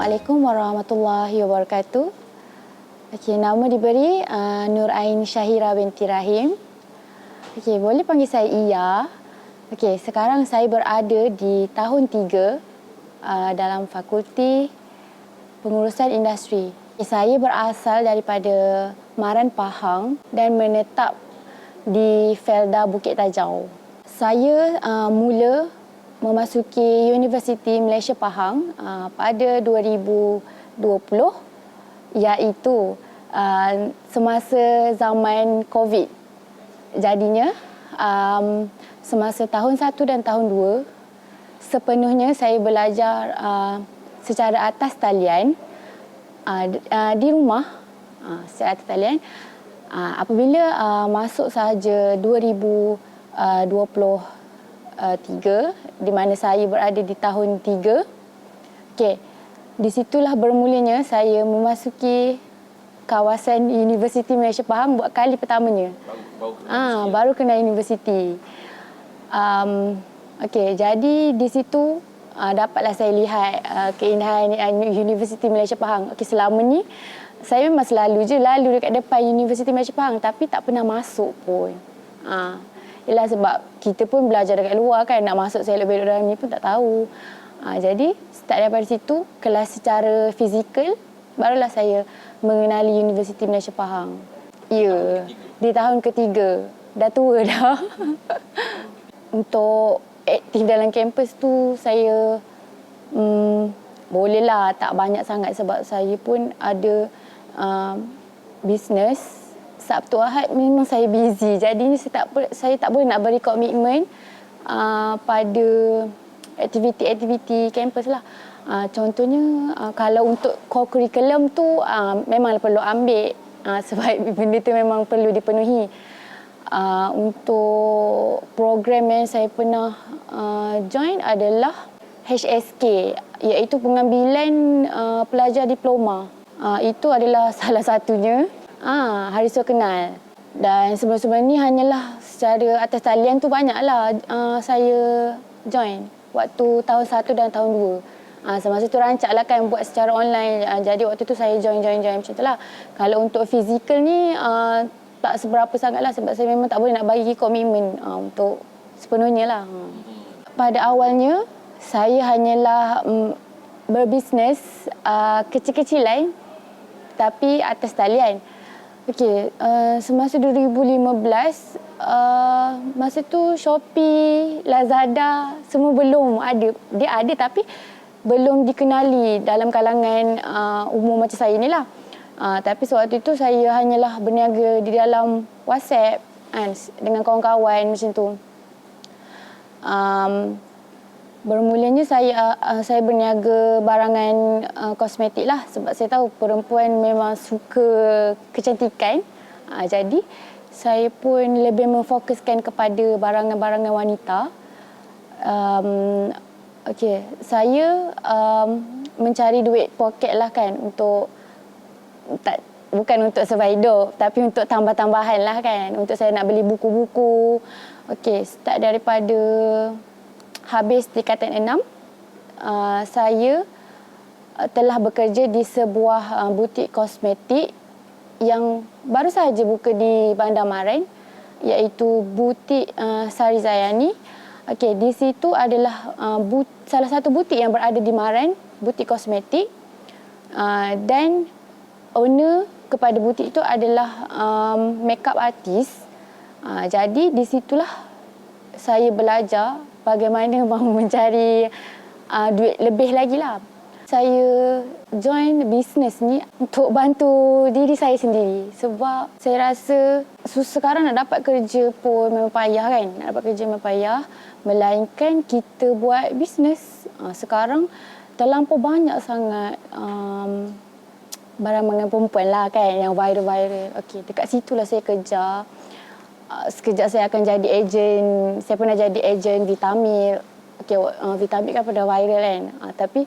Assalamualaikum warahmatullahi wabarakatuh. Okey, nama diberi Nur Ain Syahira binti Rahim. Okey, boleh panggil saya Iya. Okey, sekarang saya berada di tahun 3 dalam Fakulti Pengurusan Industri. Saya berasal daripada Maran Pahang dan menetap di Felda Bukit Tajau. Saya mula memasuki Universiti Malaysia Pahang pada 2020, iaitu semasa zaman COVID. Jadinya semasa tahun 1 dan tahun 2 sepenuhnya saya belajar secara atas talian di rumah secara atas talian. Apabila masuk sahaja 2023, di mana saya berada di tahun 3. Okey, di situlah bermulanya saya memasuki kawasan Universiti Malaysia Pahang buat kali pertamanya. Baru kenal universiti. Okey, jadi di situ dapatlah saya lihat keindahan Universiti Malaysia Pahang. Okey, selama ni saya memang lalu dekat depan Universiti Malaysia Pahang tapi tak pernah masuk pun. Ialah sebab kita pun belajar dekat luar kan, nak masuk selok-belok dalam ni pun tak tahu. Jadi start daripada situ, kelas secara fizikal, barulah saya mengenali Universiti Malaysia Pahang. Ya, di tahun ketiga. Dah tua dah. Untuk aktif dalam kampus tu, saya bolehlah tak banyak sangat sebab saya pun ada bisnes. Sabtu Ahad memang saya busy. Jadi saya tak boleh nak beri komitmen pada aktiviti-aktiviti kampus lah. Contohnya kalau untuk core curriculum tu memang perlu ambil sebab benda tu memang perlu dipenuhi. Untuk program yang saya pernah join adalah HSK, iaitu pengambilan pelajar diploma. Itu adalah salah satunya. Hari Suka Kenal. Dan sebelum-sebelum ni hanyalah secara atas talian tu banyaklah saya join waktu tahun 1 dan tahun 2. Semasa tu rancaklah kan buat secara online. Jadi waktu tu saya join macam tu lah. Kalau untuk fizikal ni tak seberapa sangat lah sebab saya memang tak boleh nak bagi komitmen untuk sepenuhnya lah. Pada awalnya saya hanyalah berbisnes kecil-kecilan tapi atas talian. Okey, semasa 2015, masa tu Shopee, Lazada semua belum ada. Dia ada tapi belum dikenali dalam kalangan umur macam saya ni lah. Tapi sewaktu itu saya hanyalah berniaga di dalam WhatsApp dengan kawan-kawan macam tu. Bermulanya saya berniaga barangan kosmetik lah sebab saya tahu perempuan memang suka kecantikan. Jadi saya pun lebih memfokuskan kepada barangan-barangan wanita. Okey, saya mencari duit poket lah kan untuk bukan untuk survive hidup tapi untuk tambah-tambahan lah kan, untuk saya nak beli buku-buku. Okey, start daripada habis tingkatan 6, saya telah bekerja di sebuah butik kosmetik yang baru sahaja buka di Bandar Marin, iaitu butik Sari Zayani. Okey, di situ adalah salah satu butik yang berada di Marin, butik kosmetik. Dan owner kepada butik itu adalah makeup artist. Jadi di situlah saya belajar bagaimana mahu mencari duit lebih lagi lah. Saya join bisnes ni untuk bantu diri saya sendiri sebab saya rasa sekarang nak dapat kerja pun memang payah kan. Nak dapat kerja memang payah. Melainkan kita buat bisnes. Sekarang terlampau banyak sangat barangan perempuan lah kan yang viral-viral. Okey, dekat situlah saya kejar. Sekejap saya akan jadi ejen. Saya pernah jadi ejen Vitamil. Okey, Vitamil kan pernah viral kan. Tapi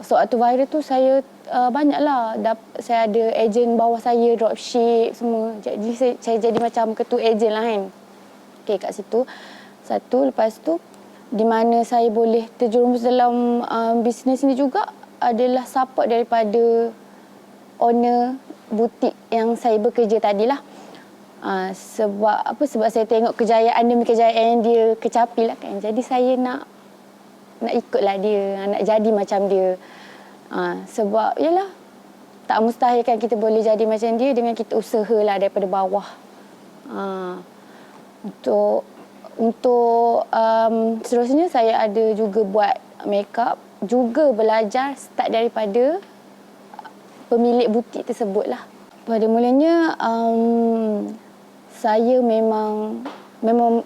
sewaktu viral tu saya banyaklah saya ada ejen bawah saya, dropship semua. Jadi saya jadi macam ketua ejen lah kan. Okey, kat situ. Satu, lepas tu di mana saya boleh terjerumus dalam bisnes ni juga adalah support daripada owner butik yang saya bekerja tadilah. Sebab saya tengok kejayaan dia kecapi lah kan. Jadi saya nak ikutlah dia, nak jadi macam dia. Sebab yalah, tak mustahil kan kita boleh jadi macam dia dengan kita usahalah daripada bawah. Untuk seterusnya saya ada juga buat makeup, juga belajar start daripada pemilik butik tersebut lah. Pada mulanya saya memang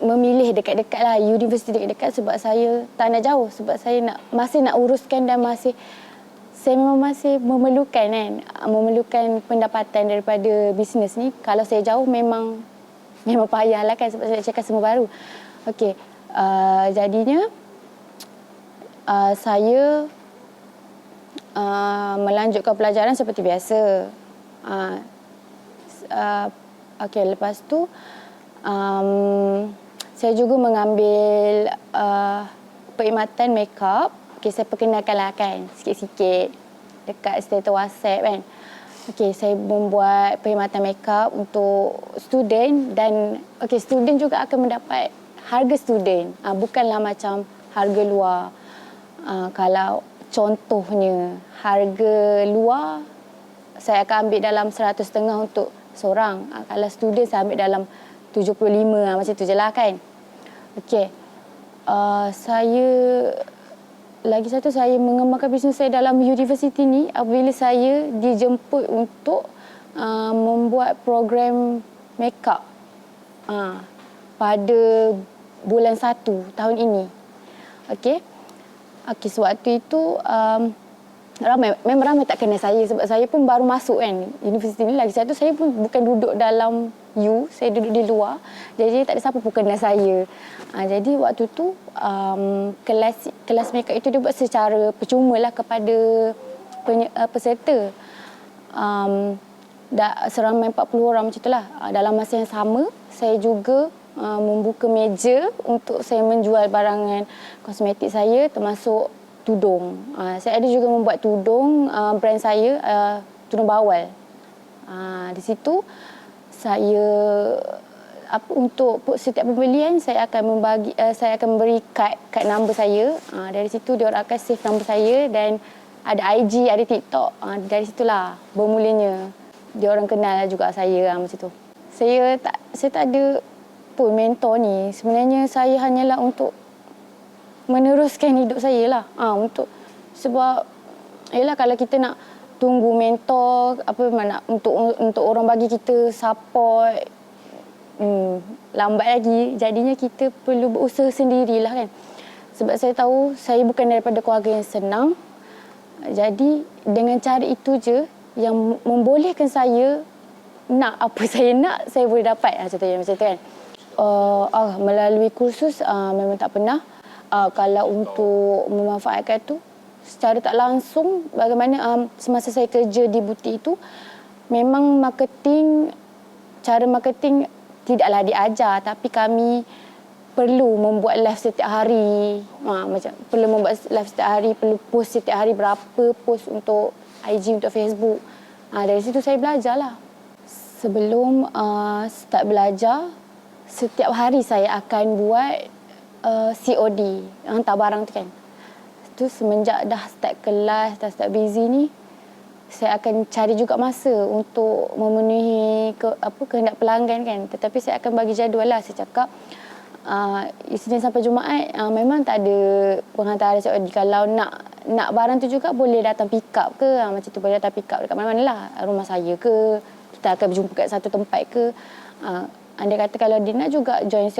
memilih dekat-dekat lah, universiti dekat-dekat sebab saya tak nak jauh, sebab saya masih nak uruskan dan saya memang masih memerlukan pendapatan daripada bisnes ni. Kalau saya jauh memang payah lah kan, sebab saya nak cakap semua baru. Okey, jadinya saya melanjutkan pelajaran seperti biasa. Okey, lepas tu saya juga mengambil perkhidmatan makeup. Okey, saya perkenalkan lah kan sikit-sikit dekat status WhatsApp kan. Okey, saya membuat perkhidmatan makeup untuk student dan student juga akan mendapat harga student. Bukanlah macam harga luar. Kalau contohnya harga luar saya akan ambil dalam 100 setengah untuk seorang. Kalau student saya ambil dalam 75 macam tu je lah kan. Okey. Lagi satu, saya mengembangkan bisnes saya dalam universiti ni apabila saya dijemput untuk membuat program makeup pada bulan 1 tahun ini. Okey, sewaktu itu memang ramai tak kenal saya sebab saya pun baru masuk kan universiti ni. Lagi satu, saya pun bukan duduk dalam saya duduk di luar. Jadi tak ada siapa pun kenal saya. Jadi waktu tu kelas makeup itu dia buat secara percuma lah kepada peserta. Seramai 40 orang macam itulah. Dalam masa yang sama, saya juga membuka meja untuk saya menjual barangan kosmetik saya, termasuk tudung. Saya ada juga membuat tudung brand saya, tudung bawal. Di situ saya untuk setiap pembelian saya akan memberi kad number saya. Dari situ dia orang akan save number saya dan ada IG, ada TikTok. Dari situlah bermulanya dia orang kenal juga saya macam tu. Saya tak ada pun mentor ni. Sebenarnya saya hanyalah untuk meneruskan hidup saya lah. Sebab yalah, kalau kita nak tunggu mentor untuk orang bagi kita support, lambat lagi. Jadinya kita perlu berusaha sendirilah kan. Sebab saya tahu saya bukan daripada keluarga yang senang. Jadi dengan cara itu je yang membolehkan saya nak apa saya nak, saya boleh dapat. Contohnya macam tu kan. Melalui kursus memang tak pernah. Kalau untuk memanfaatkan tu secara tak langsung, bagaimana semasa saya kerja di butik itu, memang cara marketing tidaklah diajar, tapi kami perlu membuat live setiap hari. Perlu membuat live setiap hari, perlu post setiap hari, berapa post untuk IG, untuk Facebook. Dari situ saya belajarlah. Sebelum start belajar, setiap hari saya akan buat COD, hantar barang tu kan. Tu semenjak dah start kelas, dah start busy ni, saya akan cari juga masa untuk memenuhi kehendak pelanggan kan. Tetapi saya akan bagi jadual lah. Saya cakap Isnin sampai Jumaat memang tak ada penghantaran COD. Kalau nak barang tu juga boleh datang pick up ke, macam tu, boleh datang pick up dekat mana-mana lah, rumah saya ke, kita akan berjumpa kat satu tempat ke. Andai kata kalau dia nak juga join,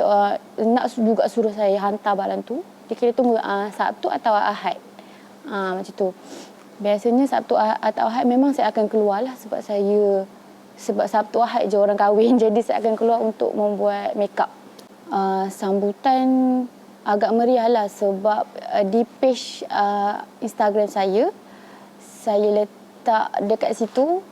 nak juga suruh saya hantar barang tu, dia kira tunggu Sabtu atau Ahad. Macam tu. Biasanya Sabtu atau Ahad memang saya akan keluar lah, sebab Sabtu Ahad je orang kahwin. Jadi saya akan keluar untuk membuat makeup. Sambutan agak meriah lah sebab di page Instagram saya letak dekat situ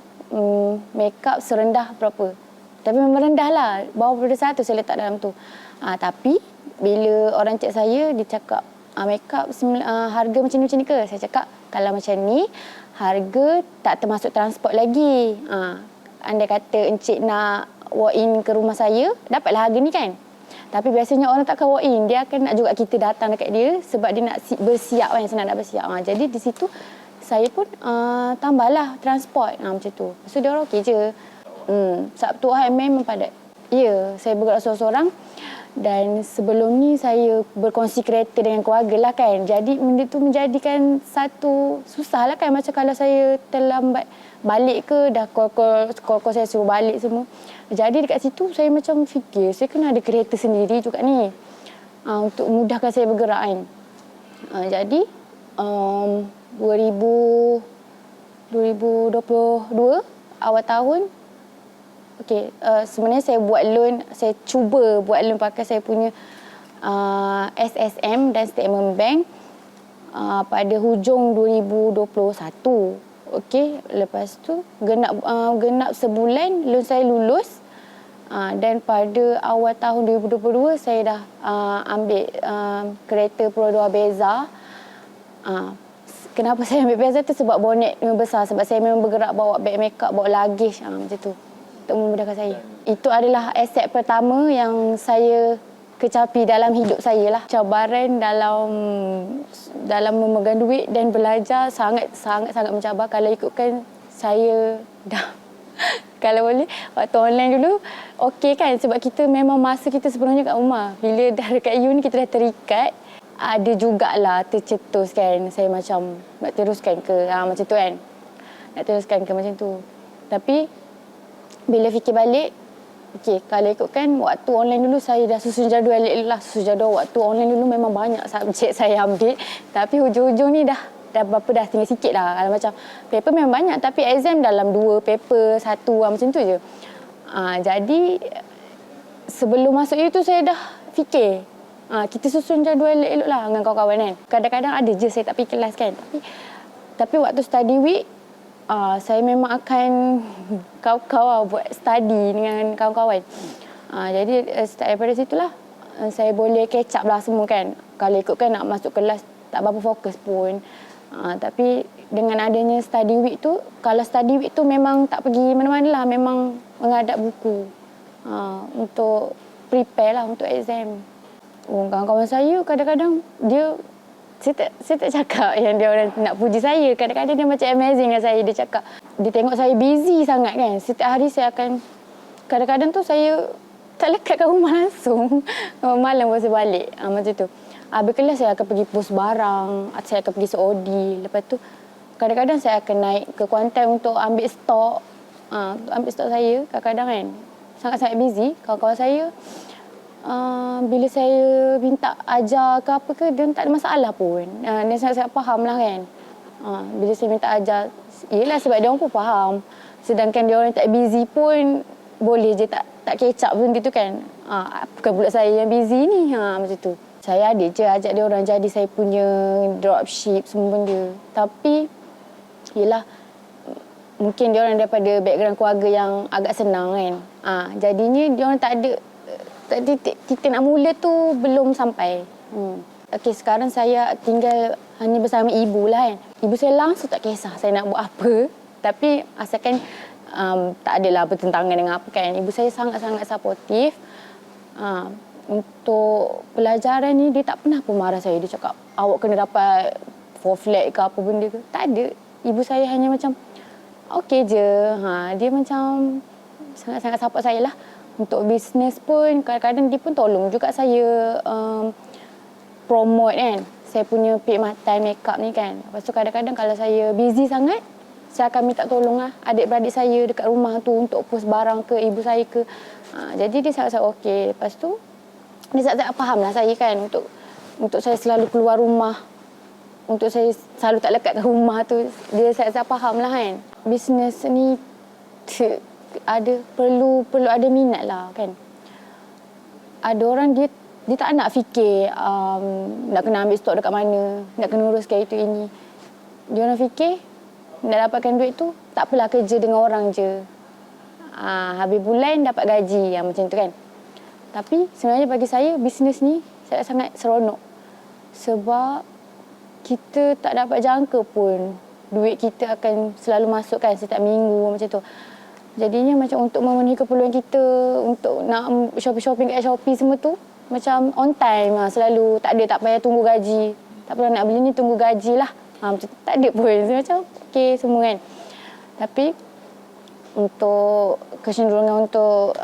makeup serendah berapa. Tapi memang rendah lah, bawah daripada 100 saya letak dalam tu. Tapi bila orang cek saya, dia cakap makeup harga macam ni ke? Saya cakap, kalau macam ni, harga tak termasuk transport lagi. Andai kata encik nak walk in ke rumah saya, dapatlah harga ni kan. Tapi biasanya orang takkan walk in, dia akan nak juga kita datang dekat dia sebab dia nak bersiap kan, senang nak bersiap. Jadi di situ saya pun tambahlah transport macam tu. So dia orang okey je. Sabtu Ahad memang padat. Ya, saya bergerak seorang-seorang. Dan sebelum ni saya berkongsi kereta dengan keluarga lah kan. Jadi benda tu menjadikan satu susah lah kan. Macam kalau saya terlambat balik ke, dah call saya suruh balik semua. Jadi dekat situ saya macam fikir, saya kena ada kereta sendiri juga ni. Untuk mudahkan saya bergerak kan. Jadi 2022 awal tahun, okey, sebenarnya saya buat loan, saya cuba buat loan pakai saya punya SSM dan statement bank pada hujung 2021. Okey, lepas tu genap sebulan loan saya lulus. Dan pada awal tahun 2022 saya dah ambil kereta Pro 2 Beza. Kenapa saya ambil Beza tu? Sebab bonet memang besar. Sebab saya memang bergerak bawa beg makeup, bawa luggage macam tu. Untuk memudahkan saya. Itu adalah aset pertama yang saya kecapi dalam hidup saya lah. Cabaran dalam memegang duit dan belajar sangat mencabar. Kalau ikutkan saya dah kalau boleh waktu online dulu okey kan, sebab kita memang masa kita sepenuhnya kat rumah. Bila dah dekat uni kita dah terikat. Ada jugalah tercetus kan, saya macam nak teruskan ke macam tu kan. Nak teruskan ke macam tu. Tapi bila fikir balik, okey, kalau ikutkan waktu online dulu saya dah susun jadual elok-elok lah. Susun jadual waktu online dulu memang banyak subjek saya ambil. Tapi hujung-hujung ni dah tinggal sikit lah. Kalau macam paper memang banyak, tapi exam dalam 2 paper, 1 macam tu je. Jadi sebelum masuk itu saya dah fikir, kita susun jadual elok-elok lah dengan kawan-kawan kan. Kadang-kadang ada je saya tak pergi kelas kan. Tapi waktu study week, saya memang akan kau-kau buat study dengan kawan-kawan. Jadi daripada situlah saya boleh catch up lah semua kan. Kalau ikutkan nak masuk kelas tak berapa fokus pun. Tapi dengan adanya study week tu, kalau study week tu memang tak pergi mana-mana lah. Memang menghadap buku untuk prepare lah untuk exam. Kawan-kawan saya kadang-kadang dia, saya tak cakap yang dia orang nak puji saya. Kadang-kadang dia macam amazing dengan saya. Dia cakap, dia tengok saya busy sangat kan. Setiap hari saya akan, kadang-kadang tu saya tak lekat kat rumah langsung. Malam baru saya balik. Macam tu. Habis kelas saya akan pergi post barang. Saya akan pergi COD. Lepas tu, kadang-kadang saya akan naik ke Kuantan untuk ambil stok. Ambil stok saya kadang-kadang kan. Sangat-sangat busy. Kawan-kawan saya, bila saya minta ajar ke apa ke, dia tak ada masalah pun. Dia sangat-sangat faham lah kan. Bila saya minta ajar, yelah sebab dia orang pun faham. Sedangkan dia orang tak busy pun, boleh je tak catch up benda tu kan. Bukan pula saya yang busy ni. Macam tu. Saya ada je ajak dia orang jadi saya punya dropship semua benda. Tapi, yelah, mungkin dia orang daripada background keluarga yang agak senang kan. Jadinya dia orang tak ada, titik nak mula tu belum sampai. Okey, sekarang saya tinggal hanya bersama ibu lah kan. Ibu saya langsung tak kisah saya nak buat apa. Tapi asalkan tak adalah bertentangan dengan apa kan. Ibu saya sangat-sangat supportive. Untuk pelajaran ni dia tak pernah pun marah saya. Dia cakap awak kena dapat 4 flat ke apa benda ke. Tak ada. Ibu saya hanya macam okey je. Dia macam sangat-sangat support saya lah. Untuk bisnes pun kadang-kadang dia pun tolong juga saya promote kan. Saya punya perkhidmatan makeup ni kan. Lepas tu kadang-kadang kalau saya busy sangat, saya akan minta tolong lah adik-beradik saya dekat rumah tu untuk post barang ke ibu saya ke. Jadi dia sangat-sangat okey. Lepas tu dia sangat-sangat faham lah saya kan untuk saya selalu keluar rumah. Untuk saya selalu tak lekat kat rumah tu. Dia sangat-sangat faham lah kan. Bisnes ni perlu ada minat lah kan. Ada orang dia tak nak fikir nak kena ambil stok dekat mana, nak kena uruskan itu ini. Dia orang fikir nak dapatkan duit tu tak apalah kerja dengan orang je. Habis bulan dapat gaji macam tu kan. Tapi sebenarnya bagi saya bisnes ni sangat seronok. Sebab kita tak dapat jangka pun duit kita akan selalu masuk kan setiap minggu macam tu. Jadinya macam untuk memenuhi keperluan kita, untuk nak shopping-shopping kat Shopee semua tu, macam on time lah selalu. Tak payah tunggu gaji. Tak perlu nak beli ni, tunggu gaji lah. Macam tu, tak ada pun. Macam okey semua kan. Tapi untuk kecenderungan untuk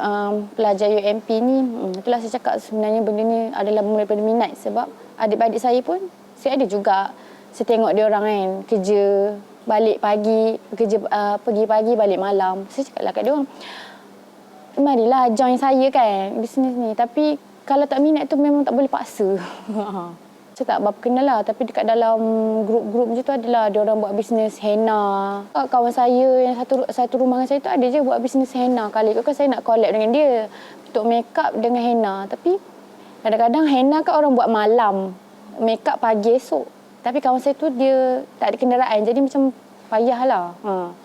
pelajar UMP ni, itulah saya cakap sebenarnya benda ni adalah daripada minat. Sebab adik-adik saya pun, saya ada juga. Saya tengok dia orang kan, kerja balik pagi, pergi pagi balik malam. Saya cakap lah kat dia orang, marilah join saya kan bisnes ni. Tapi kalau tak minat tu memang tak boleh paksa. Saya tak berapa kenal lah, tapi dekat dalam grup-grup macam tu adalah ada orang buat bisnes henna. Kawan saya yang satu rumah dengan saya tu ada je buat bisnes henna. Kali tu kan saya nak collab dengan dia untuk make up dengan henna. Tapi kadang-kadang henna kan orang buat malam, make up pagi esok. Tapi kawan saya tu dia tak ada kenderaan, jadi macam payahlah.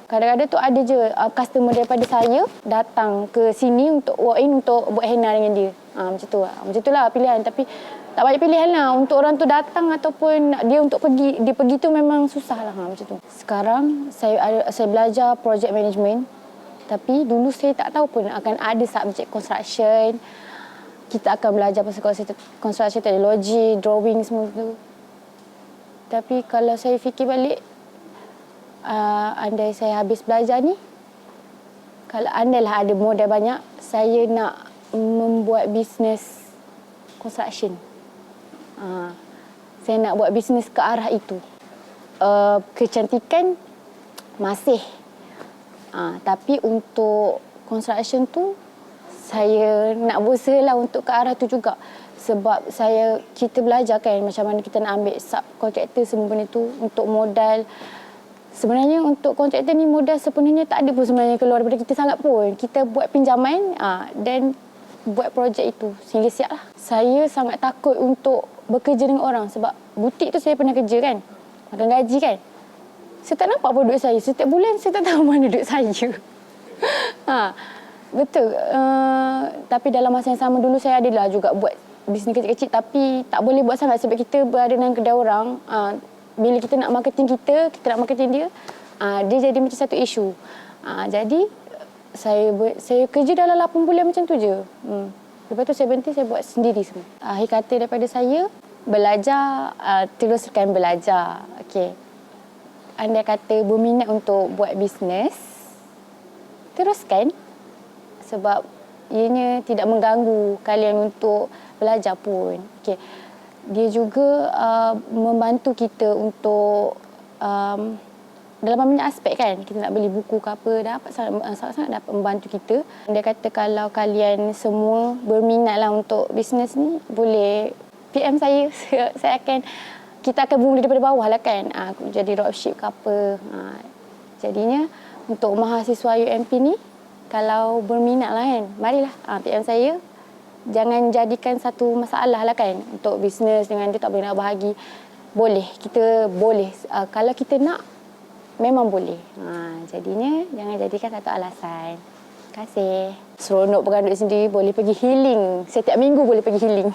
Kadang-kadang tu ada je customer daripada saya datang ke sini untuk walk in untuk buat henna dengan dia. Macam tu lah. Macam tu lah pilihan. Tapi tak banyak pilihan lah untuk orang tu datang ataupun dia untuk pergi. Dia pergi tu memang susah lah macam tu. Sekarang saya belajar project management. Tapi dulu saya tak tahu pun akan ada subjek construction. Kita akan belajar pasal construction teknologi, drawing semua tu. Tapi kalau saya fikir balik, andai saya habis belajar ni, kalau andailah ada modal banyak, saya nak membuat bisnes construction. Saya nak buat bisnes ke arah itu. Kecantikan masih. Tapi untuk construction tu, saya nak berusaha lah untuk ke arah tu juga. Sebab kita belajar kan macam mana kita nak ambil subkontraktor semua benda tu untuk modal. Sebenarnya untuk kontraktor ni modal sepenuhnya tak ada pun sebenarnya keluar daripada kita sangat pun. Kita buat pinjaman dan buat projek itu sehingga siap lah. Saya sangat takut untuk bekerja dengan orang sebab butik tu saya pernah kerja kan. Makan gaji kan. Saya tak nampak pun duit saya. Setiap bulan saya tak tahu mana duit saya. Betul. Tapi dalam masa yang sama dulu saya adalah juga buat bisnes kecil-kecil tapi tak boleh buat sangat sebab kita berada dalam kedai orang. Bila kita nak marketing kita nak marketing dia, dia jadi macam satu isu. Jadi saya kerja dalam 8 bulan macam tu je. Lepas tu saya berhenti, saya buat sendiri semua. Akhir kata daripada saya, belajar, teruskan belajar. Okey. Anda kata berminat untuk buat bisnes, teruskan. Sebab ianya tidak mengganggu kalian untuk belajar pun. Okay. Dia juga membantu kita untuk dalam banyak aspek kan. Kita nak beli buku ke apa, sangat-sangat dapat membantu kita. Dia kata kalau kalian semua berminat lah untuk bisnes ni, boleh PM saya. Kita akan mula daripada bawah lah kan. Jadi dropship ke apa. Jadinya untuk mahasiswa UMP ni, kalau berminat lah kan, marilah PM saya. Jangan jadikan satu masalah lah kan. Untuk bisnes dengan dia tak boleh nak bahagi. Boleh, kita boleh. Kalau kita nak, memang boleh. Jadinya jangan jadikan satu alasan. Terima kasih. Seronok pegang duit sendiri, boleh pergi healing. Setiap minggu boleh pergi healing.